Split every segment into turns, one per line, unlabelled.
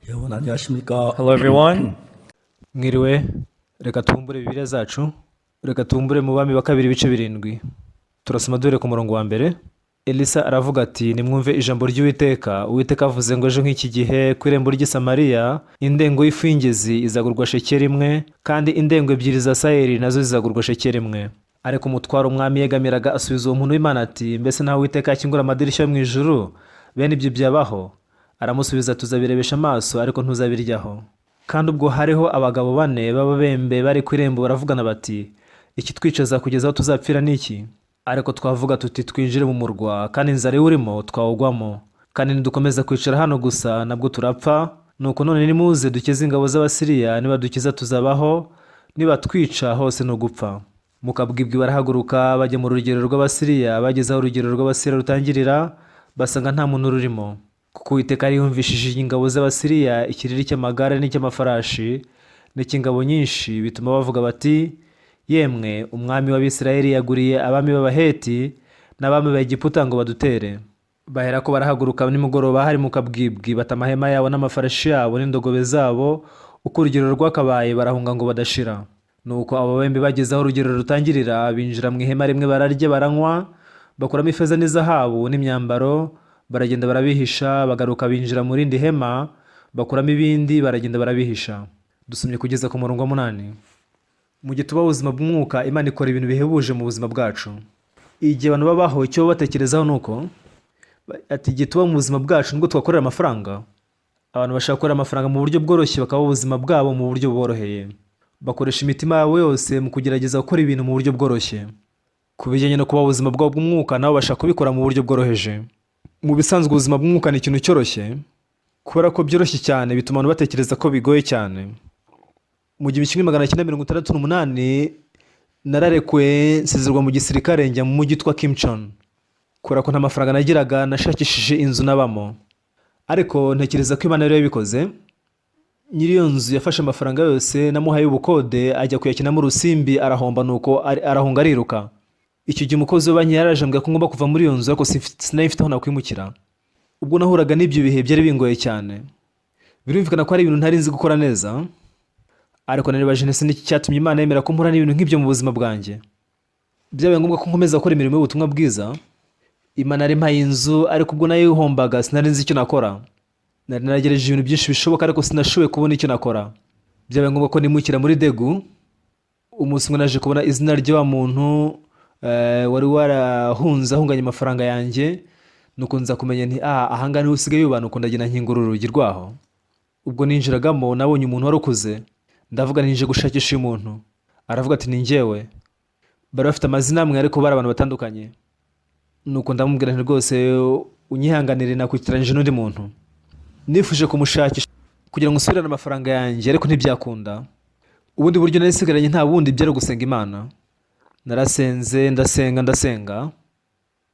여러분 안녕하십니까?
Hello everyone. Mwiriwe. Reka tumbure Bibiliya zacu. Reka tumbure mu bami wa kabiri ibice 7. Turasoma dore ku murongo wa mbere. Elisa aravuga ati nimwumve ijambo ry'Uwiteka. Uwiteka avuze ngo ejo nk'iki gihe ku irembo ry'i Samariya indengo y'ifu y'ingezi izagurwa shekeli imwe kandi indengo ebyiri za sayeri nazo zizagurwa shekeli imwe. Ariko umutwaro umwami yegamiraga asubiza uwo muntu w'Imana ati mbese ntawe Uwiteka yakingura amadirishya yo mu ijuru bene ibyo byabaho? Aramusubiza tuzabirebesha amaso ariko ntuzabiryaho. Kandi ubwo hariho abagabo 4 b'ababembe bari ku irembo baravugana bati iki twicaza kugeza aho tuzapfira niki? Ariko twavuga tuti twinjire mu murwa kandi inzara urimo twawugwamo kandi nidukomeza kwicara hano gusa nabwo turapfa. Nuko none nimuze dukize ingabo z'Abasiriya, niba dukiza tuzabaho, niba twica hose no gupfa. Mukabwibwi barahaguruka bajya mu rugero rw'Abasiriya, bageze aho urugero rw'Abasiriya rutangirira basanga nta muntu rurimo. Kuko Uwiteka yari yumvishije ingabo z'Abasiriya ikiriri cy'amagare n'icy'amafarashi n'icy'ingabo nyinshi, bituma bavuga bati yemwe umwami w'Abisirayeli yaguriye abami b'Abaheti n'abami b'Egiputa ngo badutere. Baherako barahaguruka nimugoroba hari mu kabwibwi bata amahema yabo n'amafarashi yabo n'indogobe zabo uko urugero rwakabaye, barahunga ngo badashira. Nuko abo bembe bageze aho urugero rutangirira binjira mu ihema rimwe, bararya baranywa, bakuramo ifeza n'izahabu n'imyambaro, baragenda barabihisha. Bagaruka binjira mu rindi hema, bakuramo ibindi, baragenda barabihisha. Dusomye kugeza ku murongo wa 8. Mu gihe tuba ubuzima bw'umwuka, Imana ikora ibintu bihebuje mu buzima bwacu. Igihe abantu babaho icyo batekerezaho nuko ati igihe tuba mu buzima bwacu nibwo twakorera amafaranga. Abantu bashaka gukora amafaranga mu buryo bworoshye, bakaba ubuzima bwabo mu buryo bworoheye. Bakoresha imitima yabo yose mu kugerageza gukora ibintu mu buryo bworoshye. Ku bijyanye no kuba ubuzima bwabo bw'umwuka, nabo bashaka kubikora mu buryo bworoheje. Mu bisanzwe ubuzima bw'umwuka ni ikintu cyoroshye, kubera ko byoroshye cyane bituma abantu batekereza ko bigoye cyane. Mu 1968 nararekuwe nsezerwa mu gisirikare njya mu mujyi witwa Kimchon. Kubera ko nta mafaranga nagiraga, nashakishije inzu nabamo, ariko ntekereza ko Imana yari yabikoze. Nyiri iyo nzu yafashe amafaranga yose namuhaye ubukode ajya kuyakina mu Rusimbi, arahomba, nuko arahunga ariruka. Icyo gihe umukozi wa banki yaraje ambwira ko ngomba kuva muri iyo nzu, ariko sinari mfite aho nakwimukira. Ubwo nahuraga n'ibyo bihe byari bingoye cyane. Birumvikana ko ari ibintu ntari nzi gukora neza, ariko naribaje nese n'iki cyatumye Imana yemera ko mpura n'ibintu nk'ibyo mu buzima bwanjye. Byabaye ngombwa ko nkomeza gukora imirimo y'ubutumwa bwiza. Imana yari impaye inzu, ariko ubwo nayo ihombaga sinari nzi icyo nakora. Nari nagerageje ibintu byinshi bishoboka, ariko sinashoboye kubona icyo nakora. Byabaye ngombwa ko nimukira muri Degu. Umunsi umwe naje kubona izina ry'wa muntu wari warahunze ahunganye amafaranga yanjye, nuko nza kumenya nti ahanga niho usigaye ubana, uko ndagenda nkingura urugi rwaho. Ubwo ninjiragamo nabonye umuntu warukuze, ndavuga ninje gushakisha uyu muntu. Aravuga ati ni njyewe. Bari bafite amazina amwe ariko bari abantu batandukanye. Nuko ndamubwira nti rwose unyihanganire nakwitiranyije n'undi muntu. Nifuje kumushakisha kugira ngo nsubirane amafaranga yanjye, ariko ntibyakunda. Ubundi buryo nari nsigaranye nta bundi byari gusenga Imana. Narasenze ndasenga.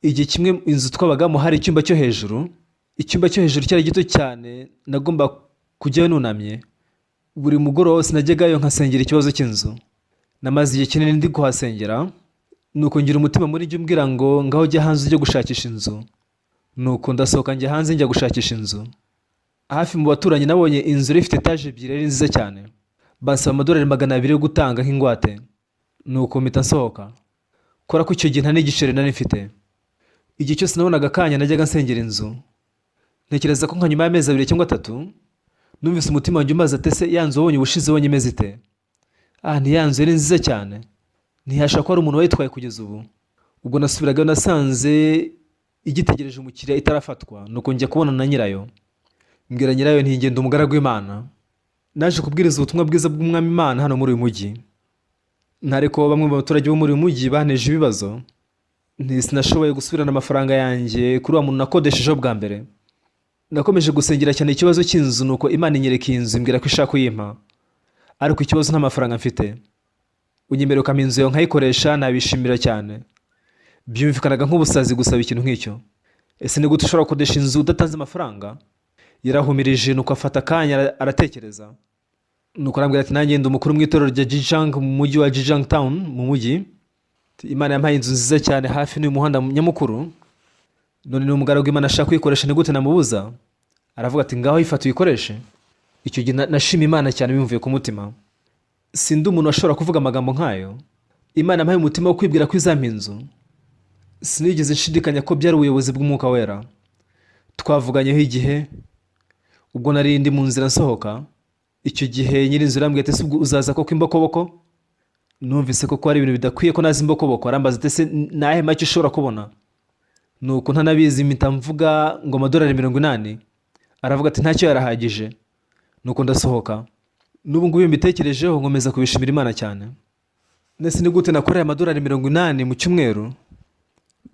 Igihe kimwe inzu twabagamo hari icyumba cyo hejuru. Icyumba cyo hejuru cyari gito cyane, nagomba kujyayo nunamye. Buri mugoroba wose najyagayo nkasengera ikibazo cy'inzu. Namaze igihe kinini ndi kuhasengera, nuko ngira umutima muri njye umbwira ngo ngaho jya hanze ujye gushakisha inzu. Nuko ndasohoka njya hanze njya gushakisha inzu. Hafi mu baturanyi nabonye inzu ifite etaje 2 ari nziza cyane. Bansaba amadolari 200 yo gutanga nk'ingwate. Nuko mpita nsohoka, kubera ko icyo gihe nta n'igiceri nari mfite. Igihe cyose nabonaga akanya najyaga nsengera inzu. Ntekereza ko nka nyuma y'amezi 2 cyangwa 3 numvise umutima wanjye umaze atese ya nzu wabonye ubushize wonye imeze ite. Ni ya nzu yari nziza cyane, ntihashaka ko ari umuntu wayitwaye kugeza ubu. Ubwo nasubiragayo nasanze igitegereje umukiriya itarafatwa, nuko njya kubona na nyirayo. Mbwira nyirayo nti ngenda umugaragu w'Imana, naje kubwiriza ubutumwa bwiza bw'umwami Imana hano muri uyu mujyi. Ntariko bamwe mu baturage bo muri uyu mujyi baneje ibibazo, sinashoboye gusubirana amafaranga yanjye kuri wa muntu nakodeshejeho bwa mbere. Nakomeje gusengera cyane ikibazo cy'inzu, nuko Imana inyereka inzu imbwira ko ishaka kuyimpa, ariko ikibazo nta mafaranga mfite. Unyemerera ukampa inzu yawe nkayikoresha, nabishimira cyane. Byumvikanaga nk'ubusazi gusaba ikintu nk'icyo. Ese ni gute ushobora gukodesha inzu udatanze amafaranga? Yarahumirije, nuko afata akanya aratekereza. Nuko arambwira ati nanjye ndi umukuru mu itorero rya Jijang mu mujyi wa Jijang Town mu mujyi. Imana yampaye inzu nziza cyane hafi n'uyu muhanda nyamukuru. None ni umugaragu w'Imana ashaka kuyikoresha, ni gute namubuza? Aravuga ati ngaho ifata uyikoreshe. icyo gihe nashima imana cyane bimvuye ku mutima. Sindi umuntu washobora kuvuga amagambo nk'ayo. Imana yampaye umutima wo kwibwira ko izampa inzu. Sinigeze nshidikanya ko byari ubuyobozi bw'umwuka wera. Twavuganyeho igihe ubwo nari ndi mu nzira nsohoka. Icyo gihe nyirinzu arambwira ati ese ubwo uzaza koko imbokoboko? Numvise ko ari ibintu bidakwiye ko nazi imbokoboko. Arambaza ati ese nahe make ushobora kubona? Nuko ntanabizi mpita mvuga ngo amadolari 80. Aravuga ati ntacyo yarahagije. Nuko ndasohoka. N'ubu ngubu mbitekerejeho nkomeza kubishimira Imana cyane. Nese ni gute nakoreye amadolari 80 mu cyumweru?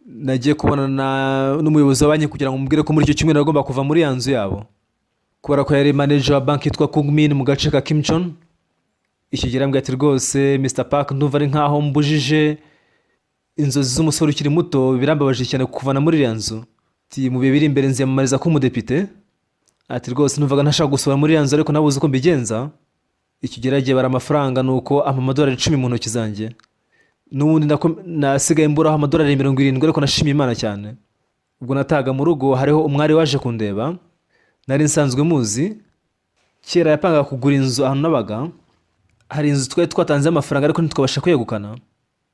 Nagiye kubonana n'umuyobozi wa banki kugira ngo mubwire ko muri icyo cyumweru agomba kuva muri ya nzu yabo, kubera ko yari manager wa banki yitwa Kungmin mu gace ka Kimchon. Icyo gihe arambwira ati rwose Mr Park, ndumva ari nkaho mbujije inzozi z'umusore ukiri muto. Birambabaje cyane kuvana muri ya nzu. Ati mu bihe biri imbere nziyamamariza ko umudepite. Ati rwose numvaga ntashaka gusura muri ya nzu ariko nabuze uko mbigenza. Icyo gihe aragiye bara amafaranga nuko ampa amadolari 10 mu ntoki zanjye. N'ubundi nasigaye mburaho amadolari 70 ariko nashimiye Imana cyane. Ubwo nataga mu rugo hariho umwari waje kundeba. Nari nsanzwe muzi. Kera yapanga kugura inzu ahantu nabaga. Hari inzu twari twatanze amafaranga ariko ntitwabasha kuyegukana.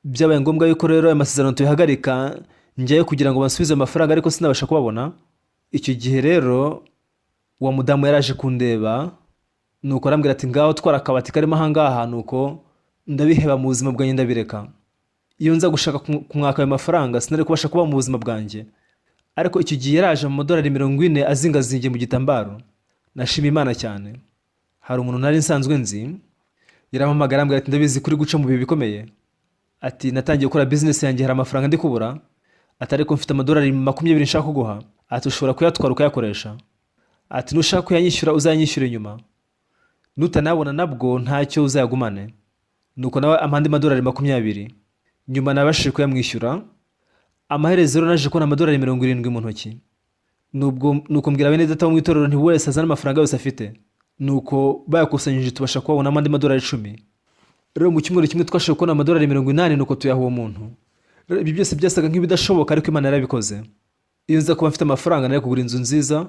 Byabaye ngombwa yuko rero amasezerano tuyahagarika njyayo kugira ngo bansubize amafaranga ariko sinabasha kubabona. Icyo gihe rero wa mudamu yaraje kundeba. Nuko arambwira ati ngaho twara akabati karimo ahangaha. Nuko ndabiheba mu buzima bwanjye ndabireka. Iyo nza gushaka kumwaka ayo mafaranga sinari kubasha kuba mu buzima bwanjye. Ariko icyo gihe yaraje mu madolari 40 azingazingiye mu gitambaro. Nashima Imana cyane. Hari umuntu nari nsanzwe nzi yarampamagara arambwira ati ndabizi kuri guca mu bihe bikomeye. Ati natangiye gukora business yanjye, hari amafaranga ndi kubura. Ati ariko mfite amadolari 20 nshaka kuguha. Ati ushobora kuyatwara ukayakoresha. Ati nushaka kuyanyishyura uzanyishyure nyuma. Nutanabona nabwo ntacyo uzayagumane. Nuko nawe amande amadolari 20. Nyuma nabashije kuyamwishyura. Amaherezo rero naje kubona amadolari 70 mu ntoki. Nuko mbwira bene data mu itorero nti wese azana amafaranga yose afite. Nuko bayakusanyije tubasha kubona amande amadolari 10. Rero mu cyumweru kimwe twashoboye kubona amadolari 80 nuko tuyaha uwo muntu. Rero ibi byose byasaga nk'ibidashoboka ariko Imana yarabikoze. Iyo nza kuba mfite amafaranga nari kugura inzu nziza.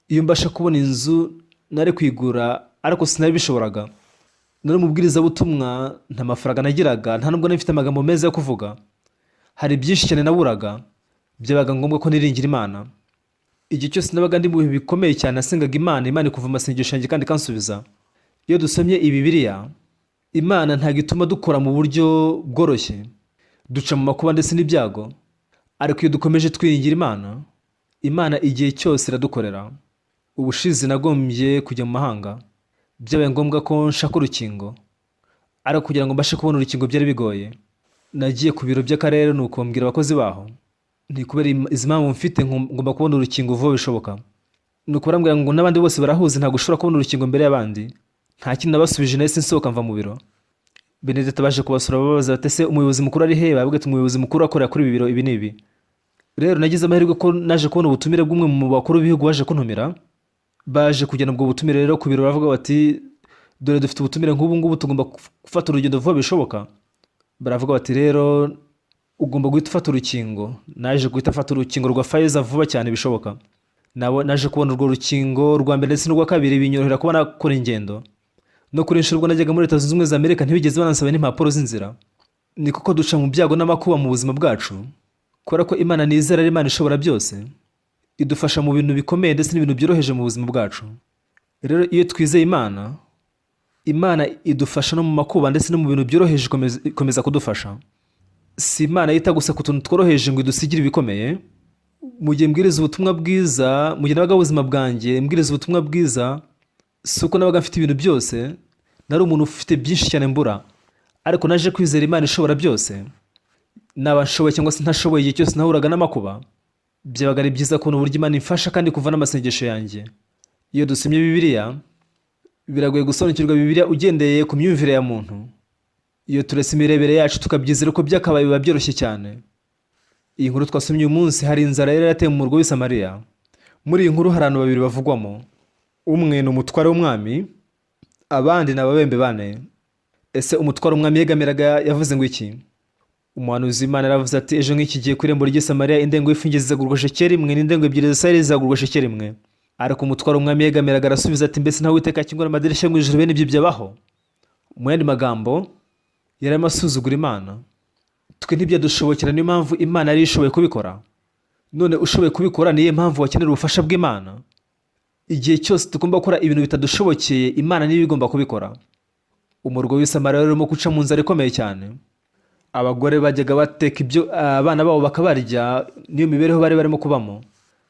Iyo mbasha kubona inzu nari kwigura ariko sinabishoboraga. Nari mubwiriza butumwa nta mafaranga nagiraga, nta nubwo nafite amagambo meza yo kuvuga. Hari byinshi cyane naburaga. Byabaga ngombwa ko niringira Imana. Igihe cyose nabaga ndi mu bihe bikomeye cyane nasengaga Imana ikuva amasengesho yanjye kandi kansubiza. Iyo dusomye iyi Bibiliya, Imana nta gituma dukora mu buryo bworoshye. Duca mu makuba ndetse n'ibyago. Ariko iyo dukomeje twiringira Imana, Imana igihe cyose iradukorera. Ubushize nagombye kujya mu mahanga. Byabaye ngombwa ko nshaka urukingo. Ariko kugira ngo mbashe kubona urukingo byari bigoye. Nagiye ku biro by'akarere nuko mbwira abakozi baho. Ni kubera izi mpamvu mfite ngomba kubona urukingo vuba bishoboka. Nuko barambwira ngo n'abandi bose barahuze ntabwo ushobora kubona urukingo mbere y'abandi. Nta kintu nabasubije nahise nsohoka mva mu biro. Benedata baje kubasura babaza bati ese umuyobozi mukuru ari he? Bavuga ati umuyobozi mukuru akorera kuri ibi biro ibi n'ibi. Rero nagize amahirwe ko naje kubona ubutumire bw'umwe mu bakuru b'ibihugu baje kuntumira. Baje kugena ubwo butumire rero ku biro bavuga bati dore dufite ubutumire nk'ubu ngubu tugomba gufata urugendo vuba bishoboka. Baravuga bati rero ugomba guhita ufata urukingo. Naje guhita afata urukingo rwa Pfizer vuba cyane bishoboka. Naje kubona urwo rukingo rwa mbere ndetse n'urwa kabiri binyorohera kuba nakora ingendo. No kuri inshuro najyaga muri Leta Zunze Ubumwe za Amerika ntibigeze banansaba n'impapuro z'inzira. Ni kuko duca mu byago n'amakuba mu buzima bwacu. Kubera ko Imana nizera ari Imana ishobora byose. Idufasha mu bintu bikomeye ndetse n'ibintu byoroheje mu buzima bwacu. Rero iyo twizeye Imana idufasha no mu makuba ndetse no mu bintu byoroheje ikomeza kudufasha. Si Imana yita gusa ku tuntu tworoheje ngo idusigire ibikomeye. Mu gihe mbwiriza ubutumwa bwiza, mu gihe nabaga ubuzima bwanjye mbwiriza ubutumwa bwiza, si uko nabaga mfite ibintu byose, nari umuntu ufite byinshi cyane mbura. Ariko naje kwizera Imana ishobora byose. Naba nshoboye cyangwa se ntashoboye igihe cyose nahuraga n'amakuba, byabaga ari byiza kubona uburyo Imana imfasha kandi kuva n'amasengesho yanjye. Iyo dusomye Bibiliya, biragoye gusobanukirwa Bibiliya ugendeye ku myumvire ya muntu. Iyo turetse imirebere yacu tukabyizera ko byakabaye biba byoroshye cyane. Iyi nkuru twasomye uyu munsi, hari inzara yari yarateye mu murwa w'i Samariya. Muri iyi nkuru hari abantu babiri bavugwamo. Umwe ni umutware w'umwami, abandi ni ababembe bane. Ese umutware w'umwami yegamiraga yavuze ngo iki? Umuhanuzi w'Imana yaravuze ati ejo nk'iki gihe ku irembo ry'i Samariya indengo y'ifu zizagurwa shekeli imwe n'indengo ebyiri za sayiri zizagurwa shekeli imwe. ariko umutwaro umwami yegamiraga arasubiza ati mbese nta Uwiteka akingura amadirishya mu ijuru bene ibyo byabaho? Mu yandi magambo yari arimo asuzugura Imana. Twe ntibyadushobokera, niyo mpamvu Imana yari ishoboye kubikora. None ushoboye kubikora, niyo mpamvu wakenera ubufasha bw'Imana. Igihe cyose tugomba gukora ibintu bitadushobokeye, Imana niyo igomba kubikora. Umurwa w'i Samariya rero urimo guca mu nzara ikomeye cyane. Abagore bajyaga bateka ibyo abana babo bakabarya, niyo mibereho bari barimo kubamo.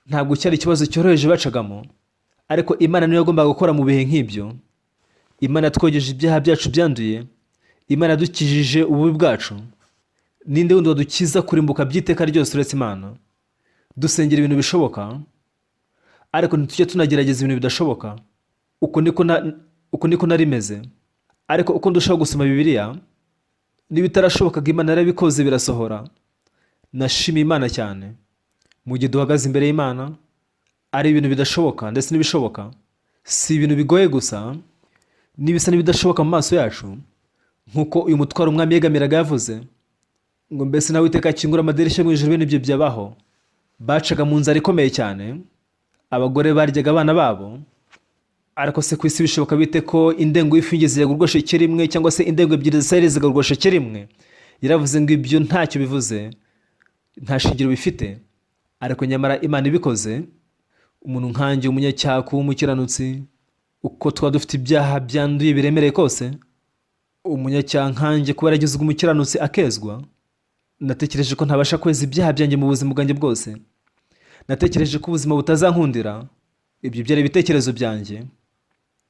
Ntabwo cyari ikibazo cyoroheje bacagamo, ariko Imana niyo yagombaga gukora mu bihe nk'ibyo. Imana yatwogeje ibyaha byacu byanduye, Imana yadukijije ububi bwacu. Ninde wundi wadukiza kurimbuka by'iteka ryose uretse Imana? Dusengera ibintu bishoboka, ariko ntitujye tunagerageza ibintu bidashoboka. Uko niko narimeze. Ariko uko ndushaho gusoma Bibiliya, n'ibitarashobokaga Imana yarabikoze birasohora. Nashimiye Imana cyane. Mu gihe duhagaze imbere y'Imana, ari ibintu bidashoboka ndetse n'ibishoboka. Si ibintu bigoye gusa, n'ibisa n'ibidashoboka mu maso yacu. Nk'uko uyu mutwaro umwami yegamiraga yavuze ngo mbese nta Uwiteka akingura amadirishya mu ijuru bene ibyo byabaho? Bacaga mu nzara ikomeye cyane, abagore baryaga abana babo. Ariko se ku isi bishoboka bite ko indengo y'ifi yagurwa shekeri imwe, cyangwa se indengo ebyiri z'isayiri zigurwa shekeri imwe? Yaravuze ngo ibyo ntacyo bivuze, nta shingiro bifite. Ariko nyamara Imana ibikoze, umuntu nkanjye umunyacyaha kuba umukiranutsi, uko twaba dufite ibyaha byanduye biremereye kose, umunyacyaha nkanjye kuba yaragizwe umukiranutsi akezwa. Natekereje ko ntabasha kweza ibyaha byanjye mu buzima bwanjye bwose. Natekereje ko ubuzima butazankundira. Ibyo byari ibitekerezo byanjye,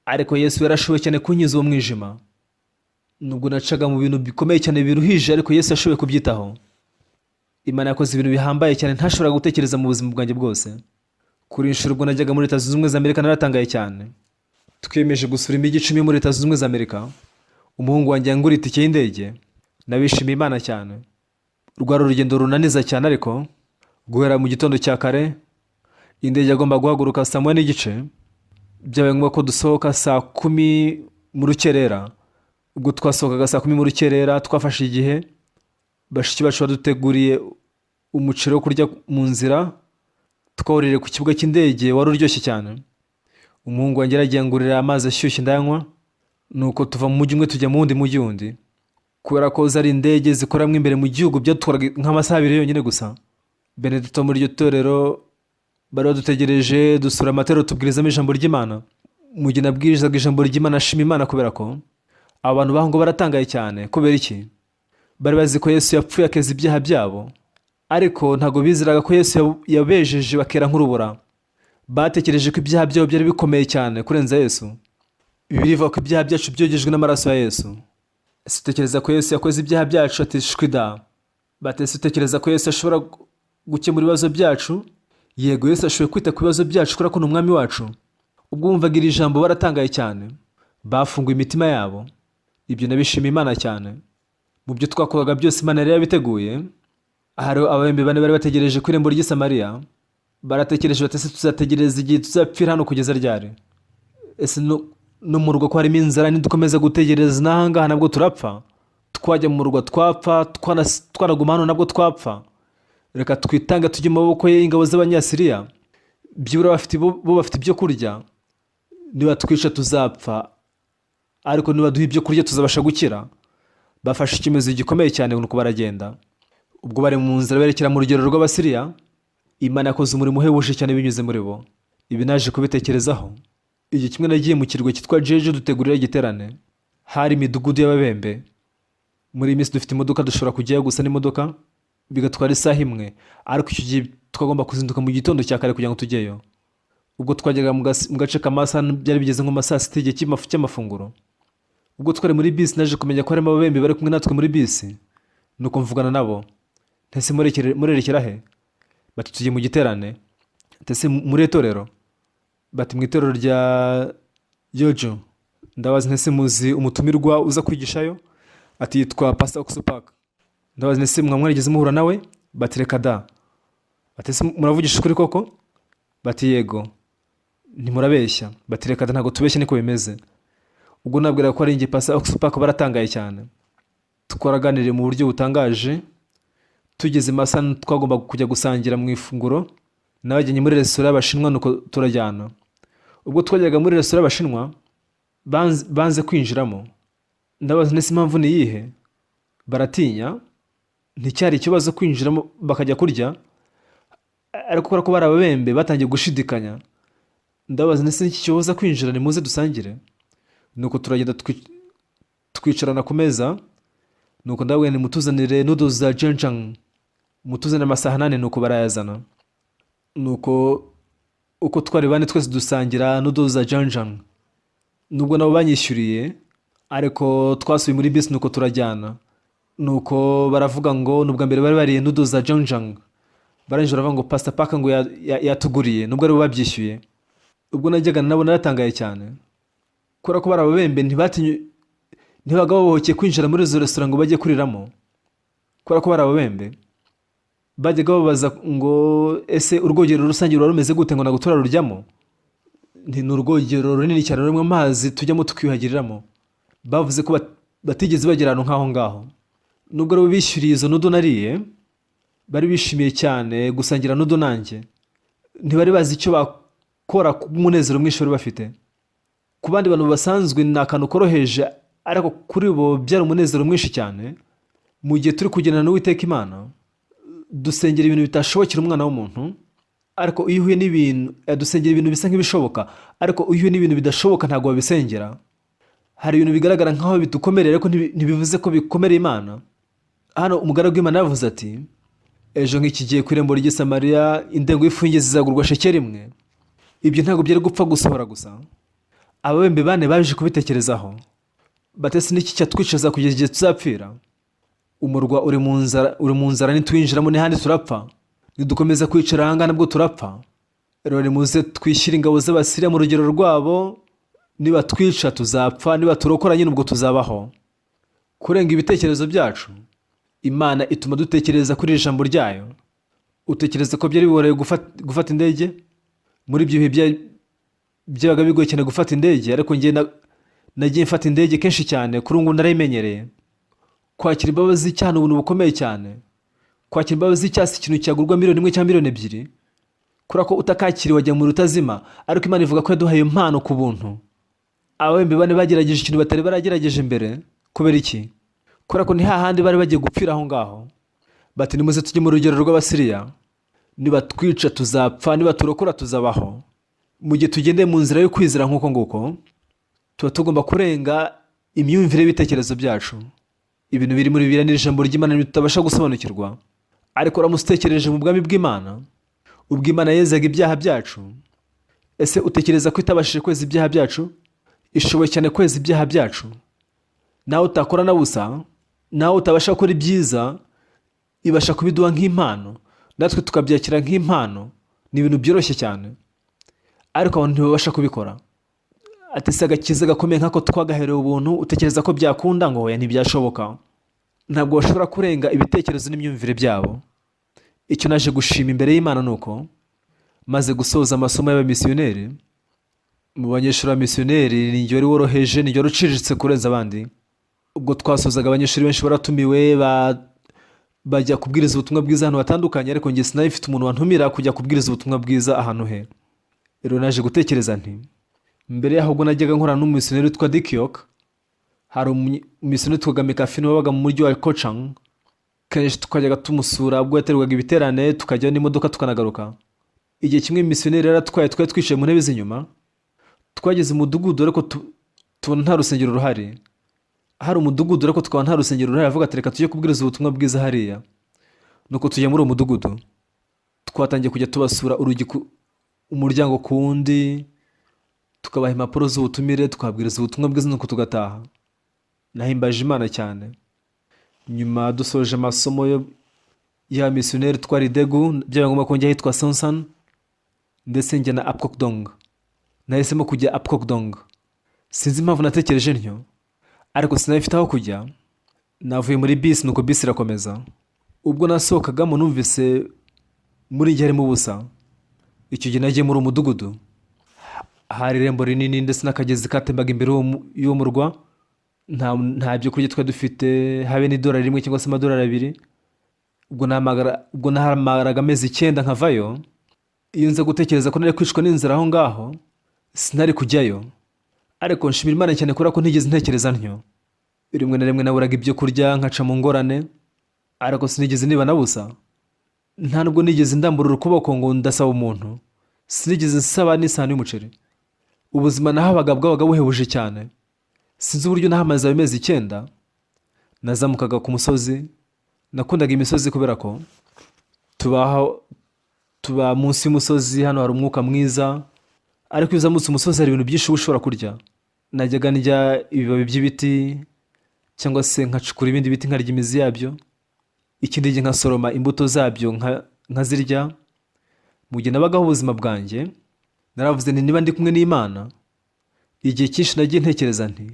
ariko Yesu yarashoboye cyane kunkiza uwo mwijima. Nubwo nacaga mu bintu bikomeye cyane biruhije, ariko Yesu yashoboye kubyitaho. Imana yakoze ibintu bihambaye cyane ntashobora gutekereza mu buzima bwanjye bwose. Kuri inshuro ubwo najyaga muri Leta Zunze Ubumwe za Amerika naratangaye cyane. Twiyemeje gusura imijyi 10 muri Leta Zunze Ubumwe za Amerika. Umuhungu wanjye yanguriye itike y'indege. Nabishimiye Imana cyane. Rwari urugendo runaniza cyane, ariko guhera mu gitondo cya kare, indege yagomba guhaguruka saa 9:30. Byabaye ngombwa ko dusohoka saa 10 mu rukerera. Ubwo twasohokaga saa 10 mu rukerera, twafashe igihe. Bashiki bacu baduteguriye umuceri wo kurya mu nzira. Twahurire ku kibuga cy'indege, wari uryoshye cyane. Umuhungu wanjye yaragiye angurira amazi ashyushye ndayanywa. Nuko tuva mu mujyi umwe tujya mu wundi mujyi wundi. Kubera ko zari indege zikoramwe imbere mu gihugu, byatwaraga nk'amasaha 2 yonyine gusa. Benedito muri iryo torero bari badutegereje, dusura amatero tubwirizamo ijambo ry'Imana. Mu gihe nabwirizaga ijambo ry'Imana, nashima Imana kubera ko abantu baho ngo baratangaye cyane. Kubera iki? Bari bazi ko Yesu yapfuye akeza ibyaha byabo, ariko ntago bizeraga ko Yesu yabejeje bakera nk'urubura. Batekereje ko ibyaha byabo byari bikomeye cyane kurenza Yesu. Bibiliya ivuga ko ibyaha byacu byogejwe n'amaraso ya Yesu. Ese utekereza ko Yesu yakoze ibyaha byacu atishwida? Batese utekereza ko Yesu ashobora gukemura ibibazo byacu? Yego, Yesu ashoboye kwita ku bibazo byacu kubera ko ni umwami wacu. Ubwo bumvaga iri jambo baratangaye cyane, bafunguye imitima yabo. Ibyo nabishimiye Imana cyane. Mu byo twakoraga byose Imana yari yabiteguye. Ahari ababembe bane bari bategereje ku irembo ry'i Samariya. Baratekereje batese tuzategereza igihe tuzapfira hano kugeza ryari? Ese no mu rugo ko harimo inzara, nidukomeza gutegereza n'ahangaha nabwo turapfa? Twajya mu rugo twapfa, twanaguma hano nabwo twapfa. Reka twitanga tujye mu maboko y'ingabo z'Abanyasiriya. Byibura bo bafite ibyo kurya. Niba twica tuzapfa, ariko niba duha ibyo kurya tuzabasha gukira. Bafashe icyemezo gikomeye cyane, nuko baragenda. Ubwo bari mu nzira berekera mu rugero rw'Abasiriya, Imana yakoze umurimo uhebuje cyane binyuze muri bo. Ibi naje kubitekerezaho. Igihe kimwe nagiye mu kirwa cyitwa Jeju dutegurira igiterane. Hari imidugudu y'ababembe. Muri iyi minsi dufite imodoka dushobora kujyayo gusa n'imodoka bigatwara isaha imwe, ariko icyo gihe twagomba kuzinduka mu gitondo cya kare kugira ngo tujyeyo. Ubwo twajyaga mu gace k'amasaha byari bigeze nko masaha 6 igihe cy'amafunguro. Ubwo twari muri bisi naje kumenya ko harimo ababembe bari kumwe natwe muri bisi. Nuko mvugana nabo. Ntese murerekera he? Bati tugiye mu giterane. Ntese muri itorero? Bati mu itorero rya Yojo. Ndabaza ntese muzi umutumirwa uza kwigishayo? Ati yitwa Pastor Oxpac. Ndabaza ntese mwamwarigeze muhura nawe? Bati reka da. Bati ese muravugisha ukuri koko? Bati yego. Ntimurabeshya. Bati reka da, ntago tubeshye niko bimeze. Ubwo nabwira ko ari ingi Pastor Oxpac baratangaye cyane. Twaraganiriye mu buryo butangaje. Tugeze masana twagomba kujya gusangira mu ifunguro. Nabajyanye muri restaurant y'Abashinwa nuko turajyana. ubwo twajyaga muri resitora y'abashinwa banze kwinjiramo, ndabaza nese impamvu ni iyihe, baratinya, nticyari ikibazo kwinjiramo bakajya kurya, ariko kubera ko bari ababembe batangiye gushidikanya, ndabaza nese n'iki kibazo kwinjira, nimuze dusangire. Nuko turagenda twicarana ku meza, nuko ndababwira nti mutuzanire noodles za jenjang, mutuzanire amasahani, nuko barayazana. Nuko uko twari bane twese dusangira noodles za jenjang, nubwo nabo banyishyuriye, ariko twasubiye muri bisi nuko turajyana. Nuko baravuga ngo nubwa mbere bari bariye noodles za jenjang, barangije baravuga ngo Pastor Park ngo yatuguriye nubwo ari bo babyishyuye. Ubwo najyaga nabo naratangaye cyane, kubera ko bari ababembe ntibaga babohokeye kwinjira muri izo resitora ngo bajye kuriramo, kubera ko bari ababembe. Bajyaga babaza ngo ese urwogero rusange ruba rumeze gute ngo ntabwo turaruryamo. Ni urwogero runini cyane rurimo amazi tujyamo tukiyuhagiriramo. Bavuze ko batigeze bagera ahantu nk'aho ngaho. Nubwo rero bishyuriye izo noodles nariye, bari bishimiye cyane gusangira noodles nanjye, ntibari bazi icyo bakora ku munezero mwinshi bari bafite. Ku bandi bantu basanzwe ni akantu koroheje, ariko kuri bo byari umunezero mwinshi cyane. Mu gihe turi kugendana n'Uwiteka Imana, dusengera ibintu bitashobokera umwana w'umuntu, ariko iyo uhuye n'ibintu dusengera ibintu bisa nk'ibishoboka, ariko iyo uhuye n'ibintu bidashoboka ntabwo babisengera. Hari ibintu bigaragara nk'aho bidukomerera ariko ntibivuze ko bikomereye Imana. Hano umugaragu w'Imana yavuze ati, ejo nk'iki gihe ku irembo ry'i Samariya indengo y'ifunge zizagurwa shekeli imwe. Ibyo ntabwo byari gupfa gusohora gusa. Ababembe bane baje kubitekerezaho, batese n'iki cyatwicaza kugeza igihe tuzapfira. Umurwa uri mu nzara, nitwinjiramo n'ahandi turapfa, nidukomeza kwicara ahangana nabwo turapfa. Rero nimuze twishyire ingabo z'Abasiriya mu rugero rwabo, niba twica tuzapfa, niba turokora nyine ubwo tuzabaho. Kurenga ibitekerezo byacu, Imana ituma dutekereza kuri ijambo ryayo. Utekereza ko byari biboroheye gufata indege? Muri ibyo bihe byabaga bigoye cyane gufata indege, ariko njye nagiye mfata indege kenshi cyane, kuri ubu narayimenyereye. Kwakira imbabazi cyane ubuntu bukomeye cyane. Kwakira imbabazi cyasi ikintu cyagurwa miliyoni imwe cyangwa miliyoni ebyiri, kubera ko utakakiriwe wajya mu rutazima, ariko Imana ivuga ko yaduhaye impano ku buntu. Ababembe bane bagerageje ikintu batari baragerageje mbere. Kubera iki? Kubera ko ni hahandi bari bagiye gupfira aho ngaho. Bati nimuze tujye mu rugero rw'Abasiriya, niba twica tuzapfa, niba turokora tuzabaho. Mu gihe tugendeye mu nzira yo kwizera nk'uko nguko, tuba tugomba kurenga imyumvire y'ibitekerezo byacu. Ibintu biri muri Bibiliya n'ijambo ry'Imana tutabasha gusobanukirwa, ariko uramutse utekereje mu bwami bw'Imana, ubwo Imana yezaga ibyaha byacu, ese utekereza ko itabashije kweza ibyaha byacu? Ishoboye cyane kweza ibyaha byacu. Nawe utakora na busa, nawe utabasha gukora ibyiza, ibasha kubiduha nk'impano, natwe tukabyakira nk'impano. Ni ibintu byoroshye cyane, ariko abantu ntibabasha kubikora. Ati se agakiza gakomeye nk'ako twagaherewe ubuntu, utekereza ko byakunda? Ngo oya, ntibyashoboka. Ntabwo bashobora kurenga ibitekerezo n'imyumvire byabo. Icyo naje gushima imbere y'Imana nuko maze gusoza amasomo y'abamisiyoneri. Mu banyeshuri b'abamisiyoneri ni njye wari woroheje, ni njye wari uciriritse kurenza abandi. Ubwo twasozaga abanyeshuri benshi baratumiwe, bajya kubwiriza ubutumwa bwiza ahantu hatandukanye, ariko njye sinari mfite umuntu wantumira kujya kubwiriza ubutumwa bwiza ahantu he. Rero naje gutekereza nti, mbere yaho ubwo najyaga nkorana n'umumisiyoneri witwa Dikiok, hari umumisiyoneri witwaga Mekafino wabaga mu mujyi wa Kochang. Kenshi tukajyaga tumusura ubwo yaterwaga ibiterane, tukajya n'imodoka tukanagaruka. Igihe kimwe misiyoneri yaratwaye, twari twicaye mu ntebe z'inyuma, twageze mu mudugudu ariko tubona nta rusengero ruhari. Hari umudugudu ariko tukaba nta rusengero ruhari. Avuga ati reka tujye kubwiriza ubutumwa bwiza hariya. Nuko tujya muri uwo mudugudu, twatangiye kujya tubasura umuryango ku wundi, tukabaha impapuro z'ubutumire, tukabwiriza ubutumwa bwiza, nuko tugataha. Nahimbaje Imana cyane. Nyuma dusoje amasomo ya misiyoneri twari Degu, byabaye ngombwa ko njya ahitwa Sonsan, ndetse njya na Apkokdong. Nahisemo kujya Apkokdong. Sinzi impamvu natekereje ntyo, ariko sinabifite aho kujya. Navuye muri bisi, nuko bisi irakomeza. Ubwo nasohokagamo numvise muri njye harimo ubusa. Icyo gihe nagiye muri umudugudu, hari irembo rinini ndetse n'akagezi katembaga imbere y'uwo murwa. Nta byo kurya twari dufite, habe n'idolari rimwe cyangwa se amadolari abiri. Ubwo nahamaraga amezi 9 nkavayo. Iyo nza gutekereza ko nari kwicwa n'inzara aho ngaho, sinari kujyayo, ariko nshimira Imana cyane kubera ko ntigeze ntekereza ntyo. Rimwe na rimwe naburaga ibyo kurya nkaca mu ngorane, ariko sinigeze niba na busa. Nta nubwo nigeze ndamburura ukuboko ngo ndasaba umuntu, sinigeze nsaba n'isahani y'umuceri. Ubuzima nahabaga bwabaga buhebuje cyane. Sinzi uburyo nahamaze amezi 9. Nazamukaga ku musozi. Nakundaga imisozi kubera ko tuba munsi y'umusozi, hano hari umwuka mwiza, ariko iyo uzamutse umusozi hari ibintu byinshi ushobora kurya. Najyaga ndya ibibabi by'ibiti cyangwa se nkacukura ibindi biti nkarya imizi yabyo, ikindi gihe nkasoroma imbuto zabyo nkazirya. Mu gihe nabagaho ubuzima bwanjye, naravuze nti niba ndi kumwe n'Imana, igihe cyinshi nagiye ntekereza nti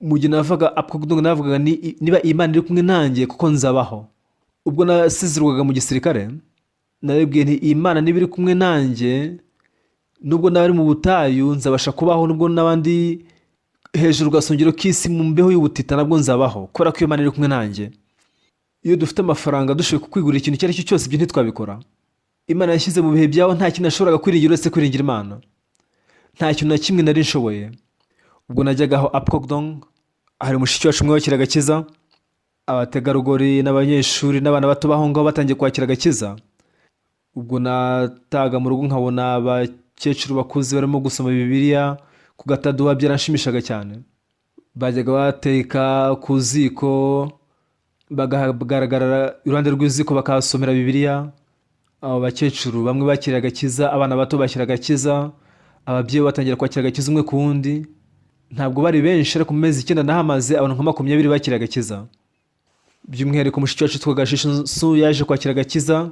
mu gihe navugaga niba Imana iri kumwe nanjye kuko nzabaho. Ubwo nasizirwaga mu gisirikare, naribwiye nti Imana niba iri kumwe nanjye, nubwo nari mu butayu nzabasha kubaho, nubwo n'abandi hejuru gasongero k'isi mu mbeho y'ubutita nabwo nzabaho, kubera ko Imana iri kumwe nanjye. Iyo dufite amafaranga dushoboye kwigurira ikintu icyo ari cyo cyose, ibyo ntitwabikora. Imana yashyize mu bihe byaho nta kintu nashoboraga kwiringira uretse kwiringira Imana. Nta kintu na kimwe nari nshoboye. Ubwo najyagaho Apkogdong, hari mushiki wacu umwe wakira agakiza, abategarugori n'abanyeshuri n'abana bato baho ngaho batangiye kwakira agakiza. Ubwo nataga mu rugo nkabona abakecuru bakuze barimo gusoma Bibiliya ku gatadowa, byaranshimishaga cyane. Bajyaga bateka ku ziko, bagahagarara iruhande rw'iziko bakahasomera Bibiliya. Abo bakecuru bamwe bakira agakiza, abana bato bakira agakiza, ababyeyi batangira kwakira agakiza umwe ku wundi. Ntabwo bari benshi, ariko mu mezi 9 nahamaze abantu nka 20 bakira agakiza. By'umwihariko mushiki wacu twaga Shishu yaje kwakira agakiza,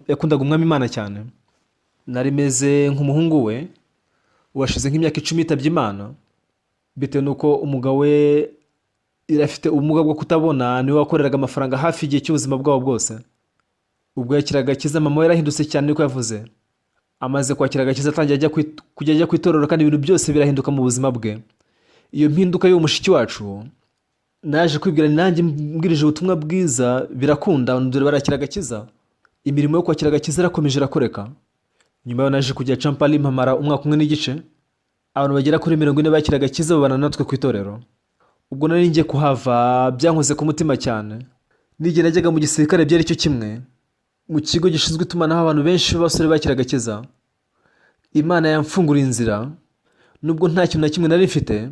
yakundaga umwami Imana cyane. Nari meze nk'umuhungu we washize nk'imyaka 10 yitabye Imana, bitewe nuko umugabo we irafite ubumuga bwo kutabona, niwe wakoreraga amafaranga hafi igihe cy'ubuzima bwabo bwose. Ubwo yakiraga agakiza, mama we yarahindutse cyane, niko yavuze. Amaze kwakira agakiza atangiye kujya ajya kwitorero, kandi ibintu byose birahinduka mu buzima bwe. Iyo mpinduka y'uwo mushiki wacu, naje kwibwira nanjye mbwirije ubutumwa bwiza birakunda, dore barakira agakiza. Imirimo yo kwakira agakiza irakomeje irakoreka. Nyuma yo naje kujya Champali mpamara umwaka umwe n'igice. Abantu bagera kuri 40 bakira agakiza babana natwe ku itorero. Ubwo nari ngiye kuhava, byankoze ku mutima cyane. N'igihe najyaga mu gisirikare byari cyo kimwe. Mu kigo gishinzwe itumanaho abantu benshi b'abasore bakira agakiza. Imana yamfunguriye inzira, nubwo nta kintu na kimwe nari mfite,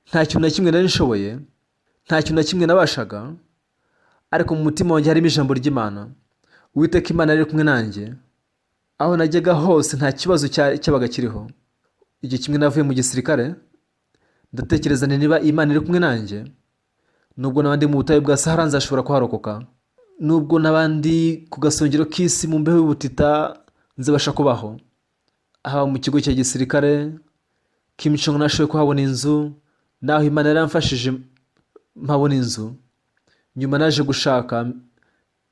nta kintu na kimwe nari nshoboye, nta kintu na kimwe nabashaga, ariko mu mutima wanjye harimo ijambo ry'Imana. Uwiteka Imana yari kumwe nanjye. Aho najyaga hose nta kibazo cyabaga kiriho. Igihe kimwe navuye mu gisirikare, ndatekereza nti niba Imana iri kumwe nanjye, nubwo n'abandi mu butayu bwa Sahara nzashobora kuharokoka, nubwo n'abandi ku gasongero k'isi mu mbeho y'ubutita nzabasha kubaho. Haba mu kigo cya gisirikare, Kim Chong nashoboye kuhabona inzu, naho Imana yaramfashije mpabona inzu. Nyuma naje gushaka,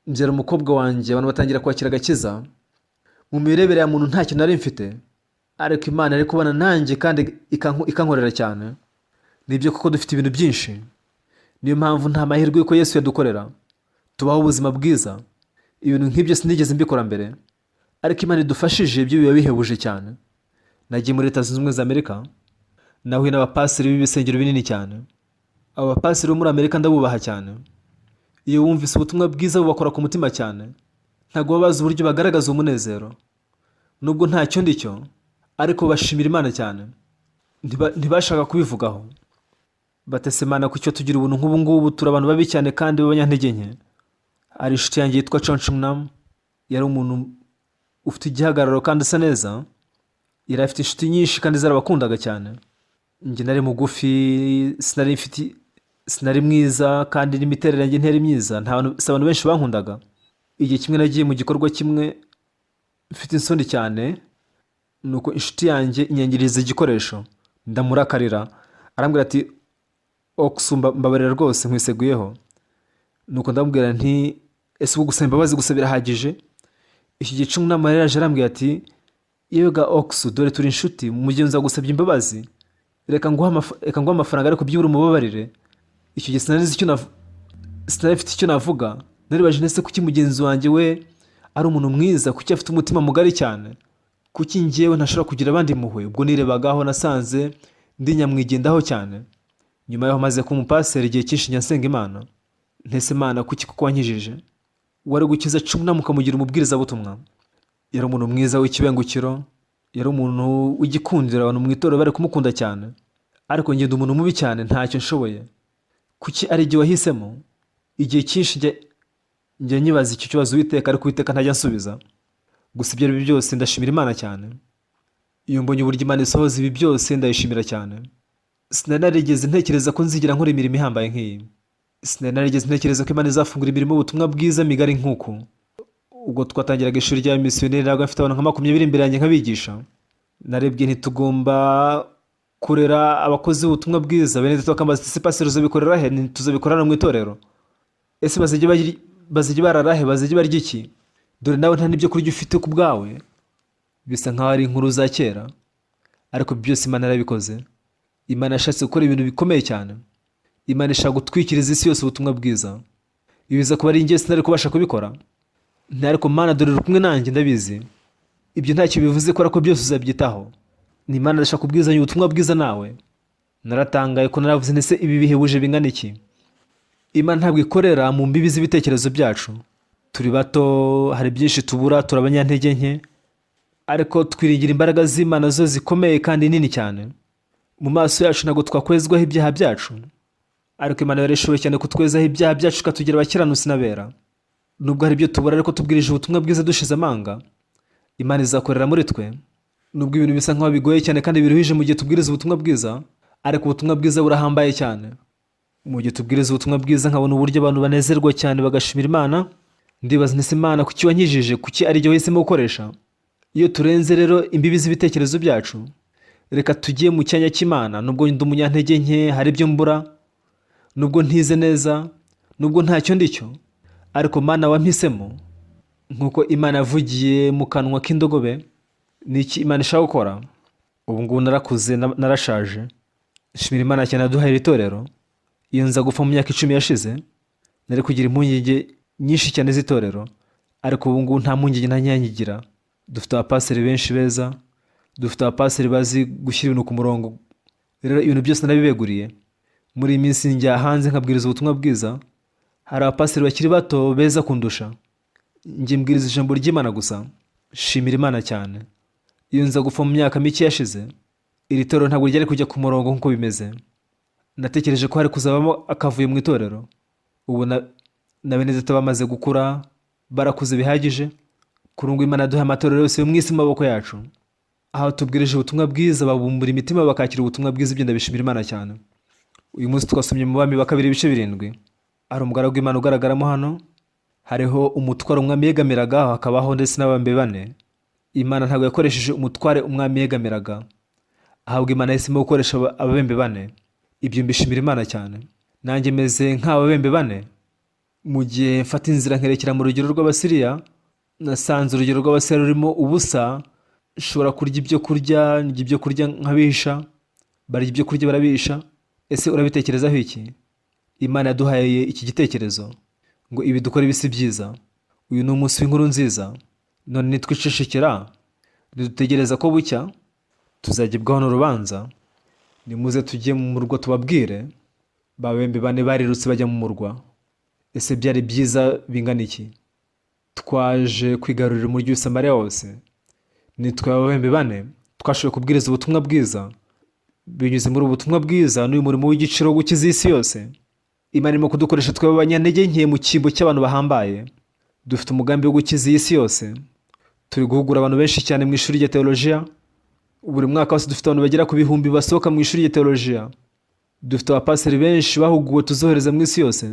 mbyara umukobwa wanjye, abantu batangira kwakira agakiza. Mu mirebere ya muntu nta kintu nari mfite, ariko Imana yari kubana nanjye kandi ikankorera cyane. Nibyo kuko dufite ibintu byinshi. Niyo mpamvu nta mahirwe yuko Yesu yadukorera. Tubaho ubuzima bwiza. Ibintu nk'ibyo sinigeze mbikora mbere, ariko Imana idufashije ibyo biba bihebuje cyane. Nagiye muri Leta Zunze Ubumwe za Amerika, nahuye n'abapasiri b'ibisengero binini cyane. Abo bapasiri bo muri Amerika ndabubaha cyane. Iyo wumvise ubutumwa bwiza bubakora ku mutima cyane. Ntabwo babaza uburyo bagaragaza umunezero, nubwo ntacyo ndicyo, ariko bashimira Imana cyane. Ntibashaka kubivugaho. Batese Imana ku cyo tugira ubuntu nk'ubu ngubu, turi abantu babi cyane kandi b'abanyantege nke. Ari inshuti yanjye yitwa Chonchungnam, yari umuntu ufite igihagararo kandi asa neza. Yari afite inshuti nyinshi kandi zarabakundaga cyane. Njye nari mugufi, sinari mwiza, kandi n'imiterere yanjye ntiyari myiza. Abantu benshi bankundaga. Igihe kimwe nagiye mu gikorwa kimwe mfite insoni cyane, nuko inshuti yanjye inyangiriza igikoresho, ndamurakarira. Arambwira ati Oksu, mbabarira rwose nkwiseguyeho. Nuko ndamubwira nti ese ubwo gusaba imbabazi gusa birahagije? Iki gihe Chungnam yaraje arambwira ati yega Oksu, dore turi inshuti, mu gihe nzagusabye imbabazi, reka nguhe amafaranga, ariko byibura umubabarire. Icyo gihe sinari mfite icyo navuga. Naribaje nese kuki mugenzi wanjye we ari umuntu mwiza, kuki afite umutima mugari cyane, kuki njyewe ntashobora kugira abandi impuhwe? Ubwo nirebagaho nasanze ndi nyamwigendaho cyane. Nyuma yaho maze kuba umupaseri igihe cyinshi njya nsenga Imana, ntese Imana kuki kuko wankijije? Wari gukiza cumi mukamugira umubwirizabutumwa. Yari umuntu mwiza w'ikibengukiro, yari umuntu w'igikundiro, abantu mu itorero bari kumukunda cyane, ariko ngenda umuntu mubi cyane, ntacyo nshoboye. Kuki ari igihe wahisemo? Igihe cyinshi njya nyibaza icyo kibazo Uwiteka, ariko Uwiteka ntajya ansubiza. Gusa ibyo ari byo byose ndashimira Imana cyane. Iyo mbonye uburyo Imana isohoza ibi byose ndayishimira cyane. Sinari narigeze ntekereza ko nzigira nkora imirimo ihambaye nk'iyi. Sinari narigeze ntekereza ko Imana izafungura imirimo y'ubutumwa bwiza migari nk'uku. Ubwo twatangiraga ishuri rya misiyoneri, ntabwo mfite abantu nka 20 imbere yanjye nkabigisha. Narebye ntitugomba kurera abakozi b'ubutumwa bwiza. Bene tukambaza ese pastor uzabikorera he? Tuzabikorana mu itorero. Ese bazijye bararahe? Bazijye barya iki? Dore nawe nta n'ibyo kurya ufite ku bwawe. Bisa nkaho ari inkuru za kera, ariko byose Imana yarabikoze. Imana yashatse gukora ibintu bikomeye cyane. Imana ishaka gutwikiriza isi yose ubutumwa bwiza. Ibiza kuba ari njye sinari kubasha kubikora. Ariko Mana dore uri kumwe nanjye ndabizi. Ibyo ntacyo bivuze ko byose uzabyitaho. Ni Imana irashaka kubwizanya ubutumwa bwiza nawe. Naratangaye ko naravuze ntese ibi bihebuje bingana iki? Imana ntabwo ikorera mu mbibi z'ibitekerezo byacu. Turi bato, hari byinshi tubura, turabanyantege nke, ariko twiringira imbaraga z'Imana zo zikomeye kandi nini cyane. Mu maso yacu ntabwo twakwezwaho ibyaha byacu, ariko Imana yareshoboye cyane kutwezaho ibyaha byacu ikatugira abakiranutsi n'abera. Nubwo hari ibyo tubura, ariko tubwirije ubutumwa bwiza dushize amanga, Imana izakorera muri twe. Nubwo ibintu bisa nkaho bigoye cyane kandi biruhije mu gihe tubwiriza ubutumwa bwiza, ariko ubutumwa bwiza burahambaye cyane. Mu gihe tubwiriza ubutumwa bwiza nkabona uburyo abantu banezerwa cyane bagashimira Imana, ndibaza ntese Imana kuki wankijije? Kuki ari igihe wahisemo gukoresha? Iyo turenze rero imbibi z'ibitekerezo byacu, reka tugiye mu cyanya cy'Imana. Nubwo ndi umunyantege nke, hari ibyo mbura, nubwo ntize neza, nubwo ntacyo ndicyo, ariko Mana wampisemo. Nkuko Imana yavugiye mu kanwa k'indogobe, niki Imana ishaka gukora? Ubu ngubu narakuze, narashaje. Nshimira Imana cyane yaduhaye iri torero. Iyo nza gupfa mu myaka 10 yashize, nari kugira impungenge nyinshi cyane z'itorero, ariko ubu ngubu nta mpungenge ntanyanyigira. Dufite abapaseri benshi beza, dufite abapaseri bazi gushyira ibintu ku murongo. Rero ibintu byose nabibeguriye. Muri iyi minsi njya hanze nkabwiriza ubutumwa bwiza. Hari abapaseri bakiri bato beza kundusha. Njye mbwiriza ijambo ry'Imana gusa. Shimira Imana cyane. Iyo nza gupfa mu myaka mike yashize, iri torero ntabwo ryari kujya ku murongo nk'uko bimeze. Natekereje ko hari kuzabamo akavuyo mu itorero. Ubu na bene data bamaze gukura, barakuze bihagije. Kurungu Imana yaduhaye amatorero yose yo mu isi mu maboko yacu. Aho tubwirije ubutumwa bwiza babumbura imitima bakakira ubutumwa bwiza, ibyo ndabishimira Imana cyane. Uyu munsi twasomye mu Bami ba 2:7. Hari umugaragu w'Imana ugaragaramo hano. Hariho umutware umwami yegamiraga, hakabaho ndetse n'abambe 4. Imana ntabwo yakoresheje umutware umwami yegamiraga, ahubwo Imana yahisemo gukoresha ababembe 4. Ibyo mbishimira Imana cyane. Nanjye meze nk'ababembe 4. Mu gihe mfata inzira nkerekera mu rugero rw'Abasiriya, nasanze urugero rw'Abasiriya rurimo ubusa. Nshobora kurya ibyo kurya nkabihisha, barya ibyo kurya barabihisha. Ese urabitekerezaho iki? Imana yaduhaye iki gitekerezo ngo ibi dukora ibisi byiza. Uyu ni umunsi w'inkuru nziza. None nitwicishikira, nidutegereza ko bucya, tuzagibwaho n'urubanza. Nimuze tujye mu murwa tubabwire. Babembe 4 barirutse bajya mu murwa. Ese byari byiza bingana iki? Twaje kwigarurira umujyi wa Samariya wose. Nitwe ababembe 4 twashoboye kubwiriza ubutumwa bwiza. Binyuze muri ubutumwa bwiza n'uyu murimo w'igiciro wo gukiza isi yose, Imana irimo kudukoresha twe abanyantege nke mu cyimbo cy'abantu bahambaye. Dufite umugambi wo gukiza isi yose. Turi guhugura abantu benshi cyane mu ishuri rya teolojiya. Buri mwaka wose dufite abantu bagera ku bihumbi basohoka mu ishuri rya teolojiya. Dufite abapaseri benshi bahuguwe tuzohereza mu isi yose.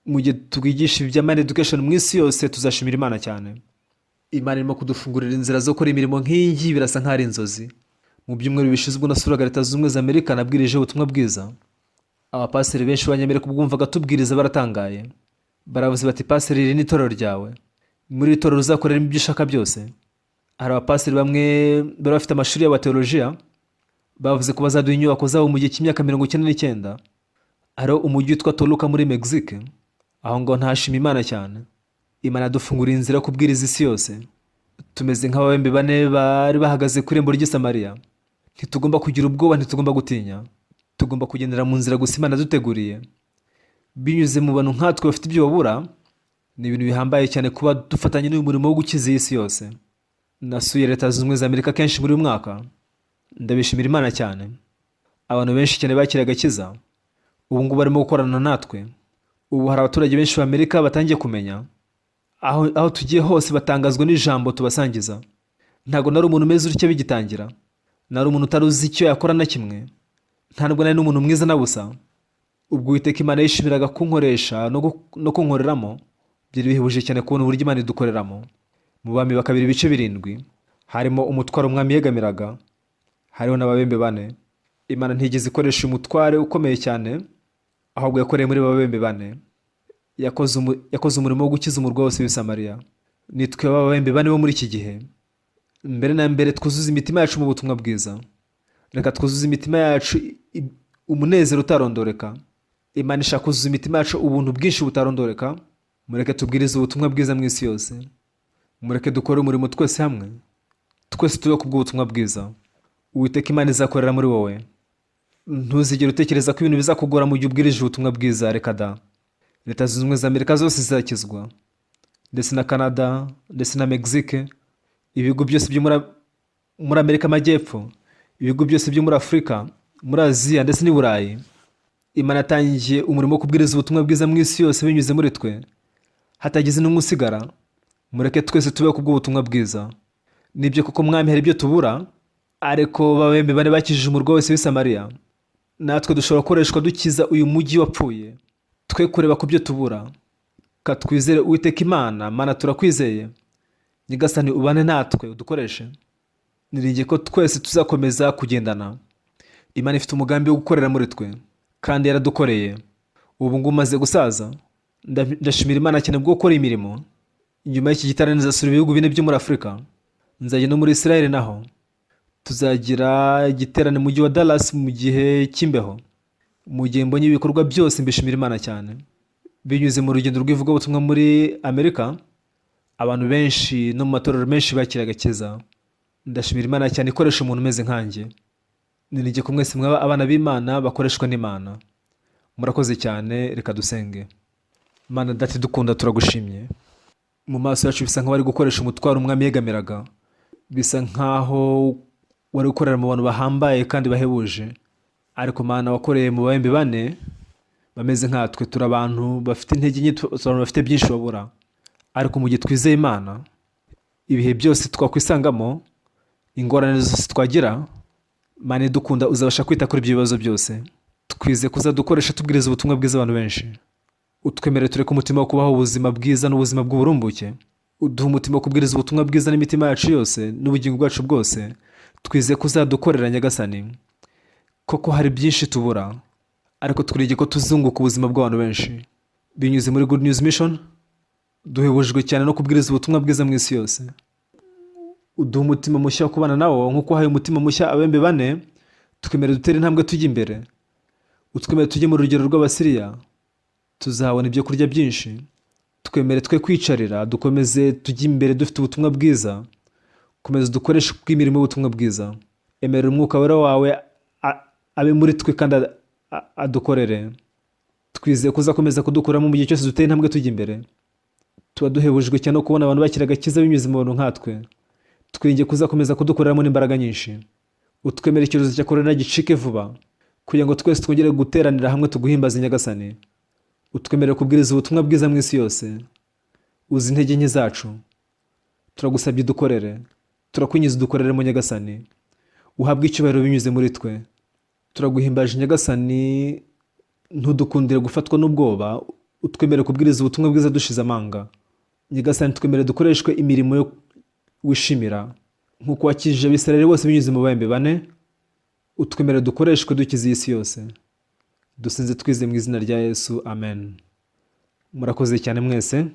Mu gihe twigisha ibya Mind Education mu isi yose, tuzashimira Imana cyane. Imana irimo kudufungurira inzira zo gukora imirimo nk'iyi, birasa nk'ari inzozi. Mu byumweru bishize ubwo nasuraga Leta Zunze Ubumwe za Amerika, nabwirije ubutumwa bwiza. Abapaseri benshi b'Abanyamerika ubwumvaga tubwiriza baratangaye. Baravuze bati, paseri iri ni itorero ryawe, muri iri torero uzakorera ibyo ushaka byose. Hari abapaseri bamwe bari bafite amashuri y'abateolojiya, bavuze ko bazaduha inyubako zabo mu gihe cy'imyaka 99. Hariho umujyi witwa Toluca muri Mexique. Aho ngaho ntashima Imana cyane. Imana yadufunguriye inzira yo kubwiriza isi yose. tumeze nk'ababembe bane bari bahagaze ku irembo ry'i Samariya. Ntitugomba kugira ubwoba, ntitugomba gutinya. Tugomba kugendera mu nzira gusa Imana yaduteguriye. Binyuze mu bantu nkatwe bafite ibyo babura, ni ibintu bihambaye cyane kuba dufatanye n'uyu murimo wo gukiza iyi si yose. Nasuye Leta Zunze Ubumwe za Amerika kenshi muri uyu mwaka. Ndabishimira Imana cyane. Abantu benshi cyane bakiriye agakiza, ubu ngubu barimo gukorana natwe. Ubu hari abaturage benshi b'Amerika batangiye kumenya. Aho tugiye hose batangazwa n'ijambo tubasangiza. Ntabwo nari umuntu umeze utyo bigitangira. Nari umuntu utari uzi icyo yakora na kimwe. Ntabwo nari n'umuntu mwiza na busa. Ubwo Uwiteka Imana yishimiraga kunkoresha no kunkoreramo, byari bihebuje cyane kubona uburyo Imana idukoreramo. Mu bami bakabiri ibice 7 harimo umutwaro umwami yegamiraga, hariho n'ababembe bane. Imana ntigeze ikoresha umutware ukomeye cyane, ahubwo yakoreye muri babembe bane. Yakoze umurimo wo gukiza umurwa wose w'i Samariya. Nitwe babembe bane bo muri iki gihe. Mbere na mbere twuzuza imitima yacu mu butumwa bwiza. Reka twuzuze imitima yacu umunezero utarondoreka. Imana ishaka kuzuza imitima yacu ubuntu bwinshi butarondoreka. Mureke tubwirize ubutumwa bwiza mu isi yose. Mureke dukore umurimo twese hamwe. Twese tube ku bw'ubutumwa bwiza. Uwiteka Imana izakorera muri wowe. Ntuzigere utekereza ko ibintu bizakugora mu gihe ubwirije ubutumwa bwiza. Reka da. Leta Zunze Ubumwe za Amerika zose zizakizwa, ndetse na Canada, ndetse na Mexique, ibihugu byose byo muri Amerika Amajyepfo, ibihugu byose byo muri Afurika, muri Aziya ndetse n'i Burayi. Imana yatangiye umurimo wo kubwiriza ubutumwa bwiza mu isi yose binyuze muri twe, hatagize n'umwe usigara. Mureke twese tube ku bw'ubutumwa bwiza. Nibyo koko mwami hari ibyo tubura, ariko babembe bane bakijije umurwa wose w'i Samariya. Natwe dushobora gukoreshwa dukiza uyu mujyi wapfuye. Twe kureba ku byo tubura. Katwizere Uwiteka Imana. Mana turakwizeye. Nyagasani ubane natwe udukoreshe. Niringiye ko twese tuzakomeza kugendana. Imana ifite umugambi wo gukorera muri twe, kandi yaradukoreye. Ubu ngubu maze gusaza. Ndashimira Imana cyane bwo gukora imirimo. Nyuma y'iki gitaramo nzasura ibihugu 4 byo muri Afurika. Nzajya no muri Israel naho. Tuzagira igiterane mu mujyi wa Dallas mu gihe cy'imbeho. Mu gihe mbonye ibikorwa byose mbishimira Imana cyane. Binyuze mu rugendo rw'ivugabutumwa muri Amerika, abantu benshi no mu matorero menshi bakiriye agakiza. Ndashimira Imana cyane ikoresha umuntu umeze nkanjye. Niringiye ko mwese mwaba abana b'Imana bakoreshwa n'Imana. Murakoze cyane. Reka dusenge. Mana dati dukunda, turagushimye. Mu maso yacu bisa nkaho ari gukoresha umutwaro umwami yegamiraga. Bisa nkaho wari gukorera mu bantu bahambaye kandi bahebuje. Ariko Mana wakoreye mu babembe bane bameze nkatwe. Turi abantu bafite intege nke, abantu bafite byinshi babura. Ariko mu gihe twizeye Imana, ibihe byose twakwisangamo, ingorane zose twagira, Mana idukunda uzabasha kwita kuri ibyo bibazo byose. Twize kuzadukoresha tubwiriza ubutumwa bwiza abantu benshi. Utwemere tureke umutima wo kubaho ubuzima bwiza n'ubuzima bw'uburumbuke. Uduha umutima wo kubwiriza ubutumwa bwiza n'imitima yacu yose n'ubugingo bwacu bwose. Twize kuzadukorera Nyagasani. Koko hari byinshi tubura, ariko twirigiye ko tuzunguka ubuzima bw'abantu benshi. Binyuze muri Good News Mission, duhebujwe cyane no kubwiriza ubutumwa bwiza mu isi yose. Uduha umutima mushya wo kubana nawo nk'uko wahaye umutima mushya abembe bane. Twemere dutere intambwe tujye imbere. Utwemere tujye mu rugero rw'Abasiriya. Tuzahabona ibyo kurya byinshi. Twemere twe kwicarira, dukomeze tujye imbere dufite ubutumwa bwiza. Komeza dukoreshe bw'imirimo y'ubutumwa bwiza. Emerera umwuka wera wawe abe muri twe kandi adukorere. Twizeye kuzakomeza kudukuramo mu gihe cyose duteye intambwe tujya imbere. Tuba duhebujwe cyane no kubona abantu bakira agakiza binyuze mu bantu nkatwe. Twiringiye kuzakomeza kudukoreramo n'imbaraga nyinshi. Utwemere icyorezo cya korona gicike vuba, kugira ngo twese twongere guteranira hamwe tuguhimbaze Nyagasani. Utwemere kubwiriza ubutumwa bwiza mu isi yose. Uzi intege nke zacu. Turagusabye dukorere. Turakwinjiza dukorere mu Nyagasani. Uhabwe icyubahiro binyuze muri twe. Turaguhimbaje Nyagasani. Ntudukundire gufatwa n'ubwoba. Utwemere kubwiriza ubutumwa bwiza dushize amanga. Nyagasani twemere dukoreshwe imirimo yo wishimira, nk'uko wakijije Abisirayeli bose binyuze mu babembe bane. Utwemere dukoreshwe dukiza iyi si yose. Dusenze twize mu izina rya Yesu. Amen. Murakoze cyane mwese.